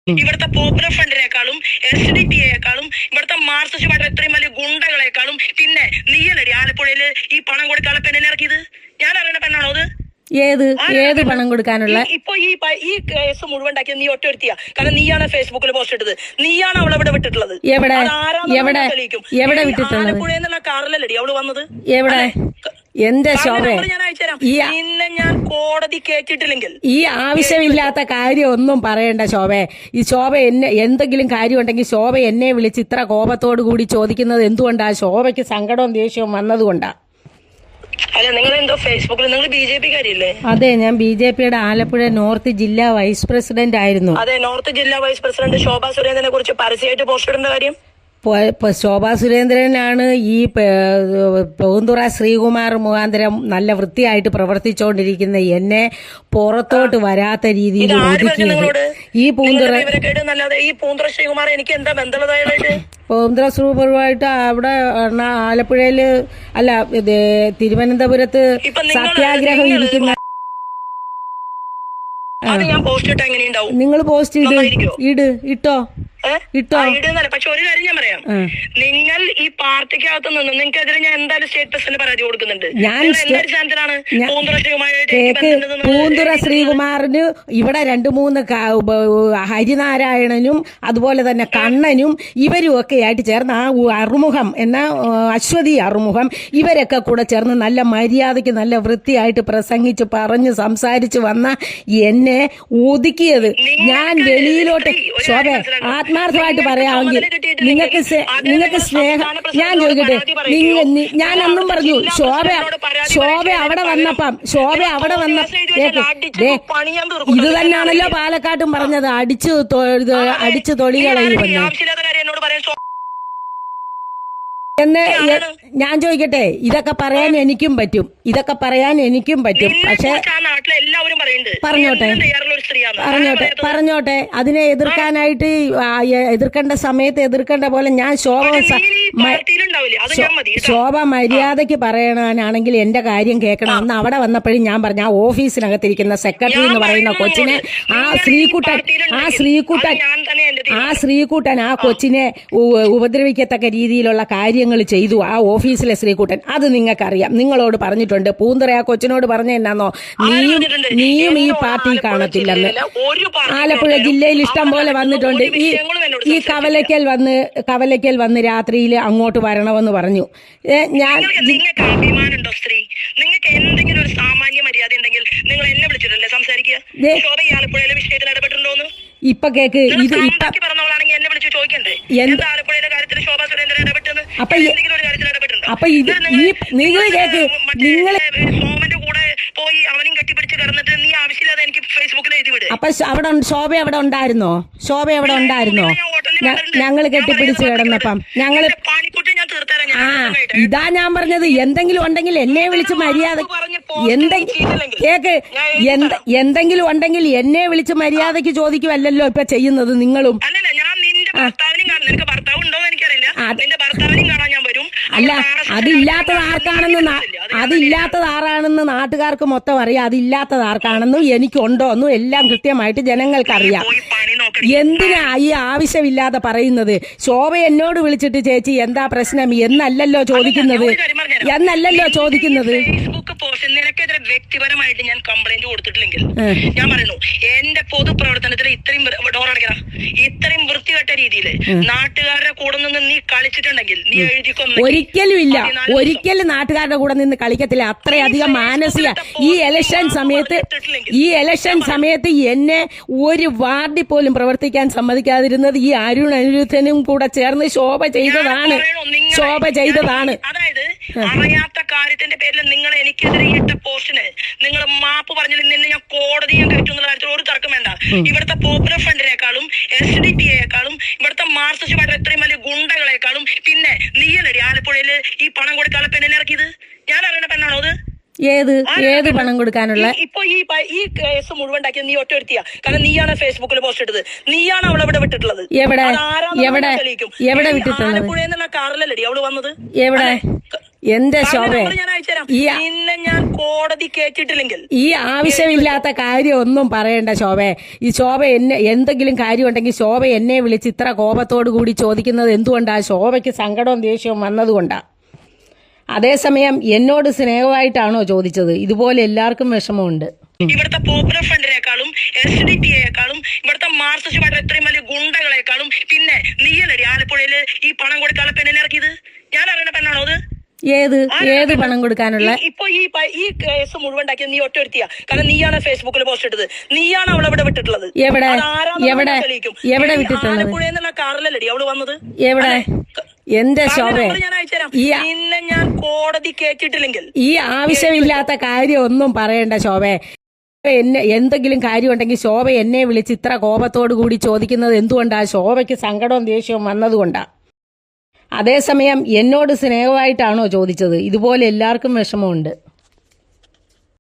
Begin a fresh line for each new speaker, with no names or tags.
ഇവിടുത്തെ പോപ്പുലർ ഫ്രണ്ടിനേക്കാളും SDPയെക്കാളും ഇവിടുത്തെ Marxist party എത്രയും വലിയ ഗുണ്ടകളെക്കാളും പിന്നെ നീയല്ലടി ആലപ്പുഴയില് ഈ പണം കൊടുക്കാനുള്ള പെണ്ണിനെ ഇറക്കിയത്. ഞാൻ അറിയണ പെണ്ണാണോ അത്?
ഏത് പണം കൊടുക്കാനുള്ള?
ഇപ്പൊ ഈ കേസ് മുഴുവൻ ഉണ്ടാക്കിയത് നീ ഒറ്റ ഒരുത്തിയാ. കാരണം നീയാണ് ഫേസ്ബുക്കിൽ പോസ്റ്റ് ഇട്ടത്, നീയാണ് അവളെ ഇവിടെ വിട്ടിട്ടുള്ളത്.
എവിടെ വിട്ടിട്ടുള്ളത്?
ആലപ്പുഴ എന്നുള്ള കാറിലല്ലടി അവള് വന്നത്.
എവിടെ? എന്റെ ശോഭ,
നിന്നെ ഞാൻ കോടതി കേട്ടിട്ടില്ലെങ്കിൽ
ഈ ആവശ്യമില്ലാത്ത കാര്യം ഒന്നും പറയണ്ട ശോഭ. ഈ ശോഭ എന്നെ എന്തെങ്കിലും കാര്യം ഉണ്ടെങ്കിൽ ശോഭ എന്നെ വിളിച്ച് ഇത്ര കോപത്തോടു കൂടി ചോദിക്കുന്നത് എന്തുകൊണ്ടാ? ശോഭയ്ക്ക് സങ്കടവും ദേഷ്യവും വന്നതുകൊണ്ടാ.
അല്ല, നിങ്ങൾ എന്തോ ഫേസ്ബുക്കിൽ നിങ്ങൾ BJP കാരിയല്ലേ?
അതെ, ഞാൻ BJPയുടെ ആലപ്പുഴ നോർത്ത് ജില്ലാ വൈസ് പ്രസിഡന്റ് ആയിരുന്നു.
അതെ, നോർത്ത് ജില്ലാ വൈസ് പ്രസിഡന്റ് ശോഭാ സുരേന്ദ്രനെ കുറിച്ച് പരസ്യമായിട്ട് പോസ്റ്റ് ഇടേണ്ട കാര്യം?
ശോഭാ സുരേന്ദ്രനാണ് ഈ പൂന്തുറ ശ്രീകുമാർ മുഖാന്തരം നല്ല വൃത്തിയായിട്ട് പ്രവർത്തിച്ചുകൊണ്ടിരിക്കുന്ന എന്നെ പുറത്തോട്ട് വരാത്ത രീതിയിൽ ഒതുക്കിയത്. ഈ പൂന്തുറ
ശ്രീകുമാർ എനിക്ക് എന്താ ബന്ധമുള്ളതായിട്ട്?
പൂന്തുറ ശ്രീകുമാറുമായിട്ട് അവിടെ ആലപ്പുഴയില് അല്ല തിരുവനന്തപുരത്ത് സത്യാഗ്രഹം ഇരിക്കുന്ന നിങ്ങൾ പോസ്റ്റ് ഇട്ടോ
ഇടുന്നല്ല. പക്ഷെ ഒരു കാര്യം ഞാൻ പറയാം, നിങ്ങൾ ഈ പാർട്ടിക്കകത്ത് നിന്ന് നിങ്ങൾക്കെതിരെ ഞാൻ എന്തായാലും സ്റ്റേറ്റ് പ്രസിഡന്റ് പരാതി കൊടുക്കുന്നുണ്ട്.
പൂന്തുറ ശ്രീകുമാറിന് ഇവിടെ 2-3 ഹരിനാരായണനും അതുപോലെ തന്നെ കണ്ണനും ഇവരും ഒക്കെ ആയിട്ട് ചേർന്ന് ആ അറുമുഖം എന്ന അശ്വതി അറുമുഖം ഇവരൊക്കെ കൂടെ ചേർന്ന് നല്ല മര്യാദയ്ക്ക് നല്ല വൃത്തിയായിട്ട് പ്രസംഗിച്ച് പറഞ്ഞ് സംസാരിച്ച് വന്ന എന്നെ ഒതുക്കിയത്. ഞാൻ വെളിയിലോട്ട് ശോഭ ആത്മാർത്ഥമായിട്ട് പറയാമെങ്കിൽ നിങ്ങൾക്ക് സ്നേഹം ഞാൻ ചോദിക്കട്ടെ, ഞാൻ അന്നും പറഞ്ഞു ശോഭ അവിടെ വന്നപ്പം ഇത് തന്നെയാണല്ലോ പാലക്കാട്ടും പറഞ്ഞത്, അടിച്ചു തൊളികളയുമെന്ന് എന്ന് ഞാൻ ചോദിക്കട്ടെ. ഇതൊക്കെ പറയാൻ എനിക്കും പറ്റും, പക്ഷെ പറഞ്ഞോട്ടെ അതിനെ എതിർക്കാനായിട്ട് എതിർക്കേണ്ട സമയത്ത് എതിർക്കേണ്ട പോലെ ഞാൻ ശോഭ മര്യാദയ്ക്ക് പറയണാണെങ്കിൽ എന്റെ കാര്യം കേൾക്കണം. അന്ന് അവിടെ വന്നപ്പോഴും ഞാൻ പറഞ്ഞു, ആ ഓഫീസിനകത്തിരിക്കുന്ന സെക്രട്ടറി എന്ന് പറയുന്ന കൊച്ചിനെ ആ ശ്രീകുട്ടൻ ആ കൊച്ചിനെ ഉപദ്രവിക്കത്തക്ക രീതിയിലുള്ള കാര്യങ്ങൾ ചെയ്തു. ആ ഓഫീസിലെ ശ്രീകുട്ടൻ, അത് നിങ്ങൾക്കറിയാം, നിങ്ങളോട് പറഞ്ഞിട്ടുണ്ട്. പൂന്തറ ആ കൊച്ചിനോട് പറഞ്ഞ എന്നാന്നോ, നീയും ഈ പാർട്ടി കാണത്തില്ലെന്ന്. ആലപ്പുഴ ജില്ലയിൽ ഇഷ്ടം പോലെ വന്നിട്ടുണ്ട്. ഈ കവലയ്ക്കൽ വന്ന് രാത്രിയിൽ അങ്ങോട്ട് വരണമെന്ന് പറഞ്ഞു.
നിങ്ങൾക്ക് അഭിമാനമുണ്ടോ സ്ത്രീ? നിങ്ങൾക്ക് എന്തെങ്കിലും ഒരു സാമാന്യ മര്യാദ ഉണ്ടെങ്കിൽ നിങ്ങൾ എന്നെ വിളിച്ചിട്ടല്ലേ സംസാരിക്കുക? ശോഭ ഈ ആലപ്പുഴയിലെ വിഷയത്തിൽ ഇടപെട്ടിട്ടുണ്ടോന്ന്
ഇപ്പൊ കേക്ക്. ഇത്
പറഞ്ഞവളാണെങ്കിൽ എന്നെ വിളിച്ച് ചോദിക്കണ്ടേ എന്താ ആലപ്പുഴയിലെ കാര്യത്തിൽ ശോഭാ സുരേന്ദ്രൻ ഇടപെട്ടെന്ന്? എന്തെങ്കിലും ഒരു കാര്യത്തിൽ ഇടപെട്ടിട്ടുണ്ടോ?
നിങ്ങൾ കേക്ക്, നിങ്ങൾ
സോമന്റെ കൂടെ പോയി അവനും കെട്ടിപ്പിടിച്ച് കിടന്നിട്ട് നീ ആവശ്യമില്ലാതെ എനിക്ക് ഫേസ്ബുക്കിൽ എഴുതി വിട്.
അപ്പൊ ശോഭ അവിടെ ഉണ്ടായിരുന്നോ? ഞങ്ങൾ കെട്ടിപ്പിടിച്ച് കിടന്നപ്പം ഞങ്ങള് ഇതാ ഞാൻ പറഞ്ഞത്, എന്തെങ്കിലും ഉണ്ടെങ്കിൽ എന്നെ വിളിച്ച് മര്യാദ എന്തെങ്കിലും ഉണ്ടെങ്കിൽ എന്നെ വിളിച്ച് മര്യാദക്ക് ചോദിക്കുമല്ലോ ഇപ്പൊ ചെയ്യുന്നത് നിങ്ങളും. അല്ല, അതില്ലാത്തത് ആരാണെന്ന് നാട്ടുകാർക്ക് മൊത്തം അറിയാം, അതില്ലാത്തത് ആർക്കാണെന്നും എനിക്കുണ്ടോന്നും എല്ലാം കൃത്യമായിട്ട് ജനങ്ങൾക്കറിയാം. എന്തിനാ ഈ ആവശ്യമില്ലാതെ പറയുന്നത്? ശോഭ എന്നോട് വിളിച്ചിട്ട് ചേച്ചി എന്താ പ്രശ്നം എന്നല്ലല്ലോ ചോദിക്കുന്നത്.
ഫേസ്ബുക്ക് പോസ്റ്റ് നിനക്കെതിരെ വ്യക്തിപരമായിട്ട് ഞാൻ കംപ്ലൈന്റ് കൊടുത്തിട്ടില്ലെങ്കിൽ ഞാൻ പറയുന്നു, എന്റെ പൊതുപ്രവർത്തനത്തിൽ ഇത്രയും വൃത്തികെട്ട രീതിയിൽ നാട്ടുകാരുടെ കൂടെ നിന്ന് നീ കളിച്ചിട്ടുണ്ടെങ്കിൽ നീ എഴുതിക്കൊന്നു.
ഒരിക്കലും നാട്ടുകാരുടെ കൂടെ നിന്ന് കളിക്കത്തില്ല. അത്രയധികം മാനസിക ഈ ഇലക്ഷൻ സമയത്ത് എന്നെ ഒരു വാർഡിൽ പോലും പ്രവർത്തിക്കാൻ സമ്മതിക്കാതിരുന്നത് ഈ അനിരുദ്ധനും കൂടെ ചേർന്ന് ശോഭ ചെയ്തതാണ്.
അതായത് അറിയാത്ത കാര്യത്തിന്റെ പേരിൽ നിങ്ങൾ എനിക്കെതിരെ ഇട്ട പോസ്റ്റിന് നിങ്ങൾ മാപ്പ് പറഞ്ഞില്ല, നിന്നെ ഞാൻ കോടതിയും കയറ്റും എന്നുള്ള കാര്യത്തിൽ ഒരു തർക്കം വേണ്ട. ഇവിടുത്തെ പോപ്പുലർ ഫ്രണ്ടിനേക്കാളും SDPയെക്കാളും ഇവിടുത്തെ മാർക്സിസ്റ്റ് പാർട്ടി എത്രയും വലിയ ഗുണ്ടകളെക്കാളും പിന്നെ നീയല്ലടി ആലപ്പുഴയില് ഈ പണം കൊടുക്കാനുള്ള പെണ്ണിനെ ഇറക്കിയത്. ഞാൻ അറിയണ പെണ്ണാണോ അത്?
ഏത് പണം കൊടുക്കാനുള്ള?
ഇപ്പൊ ഈ കേസ് മുഴുവൻ ഉണ്ടാക്കിയത് നീ ഒറ്റ ഒരുത്തിയാ. കാരണം നീയാണ് ഫേസ്ബുക്കിൽ പോസ്റ്റ് ഇട്ടത്, നീയാണ് അവളെ ഇവിടെ വിട്ടിട്ടുള്ളത്.
എവിടെ വിട്ടിട്ടുള്ളത്?
ആലപ്പുഴ എന്നുള്ള കാറിലല്ലടി അവള് വന്നത്.
എവിടെ? എന്റെ ശോഭ
ഞാൻ അയച്ചുതരാം.
ഈ
നിന്നെ ഞാൻ കോടതി കേട്ടിട്ടില്ലെങ്കിൽ
ഈ ആവശ്യമില്ലാത്ത കാര്യം ഒന്നും പറയണ്ട ശോഭ. ഈ ശോഭ എന്നെ എന്തെങ്കിലും കാര്യം ഉണ്ടെങ്കിൽ ശോഭ എന്നെ വിളിച്ച് ഇത്ര കോപത്തോടു കൂടി ചോദിക്കുന്നത് എന്തുകൊണ്ടാ? ശോഭയ്ക്ക് സങ്കടവും ദേഷ്യവും വന്നതുകൊണ്ടാ. അതേസമയം എന്നോട് സ്നേഹമായിട്ടാണോ ചോദിച്ചത്? ഇതുപോലെ എല്ലാവർക്കും വിഷമമുണ്ട്.
ഇവിടുത്തെ പോപ്പുലർ ഫ്രണ്ടിനേക്കാളും SDPയെക്കാളും ഇവിടുത്തെ മാർക്സിസ്റ്റ് പാർട്ടിയുടെ ഇത്രയും വലിയ ഗുണ്ടകളെക്കാളും പിന്നെ നീയല്ലടി ആലപ്പുഴയില് ഈ പണം കൊടുക്കാനുള്ള പെണ്ണിനെ ഇറക്കിയത്? ഞാൻ അറിയുന്ന പെണ്ണാണോ അത്?
ഏത് പണം കൊടുക്കാനുള്ള?
ഇപ്പൊ ഈ കേസ് മുഴുവൻ ഉണ്ടാക്കിയത് നീ ഒറ്റ ഒരുത്തിയാ. കാരണം നീയാണ് ഫേസ്ബുക്കിൽ പോസ്റ്റ് ഇട്ടത്, നീയാണ് അവളെ ഇവിടെ വിട്ടിട്ടുള്ളത്.
എവിടെ വിട്ടിട്ടുള്ളത്?
ആലപ്പുഴ എന്നുള്ള കാറിലല്ലടി അവള് വന്നത്.
എവിടെ? എന്റെ ശോഭ
ഞാൻ അയച്ചുതരാം. നിന്നെ ഞാൻ കോടതി കേട്ടിട്ടില്ലെങ്കിൽ
ഈ ആവശ്യമില്ലാത്ത കാര്യം ഒന്നും പറയണ്ട ശോഭ. എന്തെങ്കിലും കാര്യം ഉണ്ടെങ്കിൽ ശോഭ എന്നെ വിളിച്ച് ഇത്ര കോപത്തോടു കൂടി ചോദിക്കുന്നത് എന്തുകൊണ്ടാ? ശോഭയ്ക്ക് സങ്കടവും ദേഷ്യവും വന്നതുകൊണ്ടാ. അതേസമയം എന്നോട് സ്നേഹമായിട്ടാണോ ചോദിച്ചത്? ഇതുപോലെ എല്ലാവർക്കും വിഷമമുണ്ട്.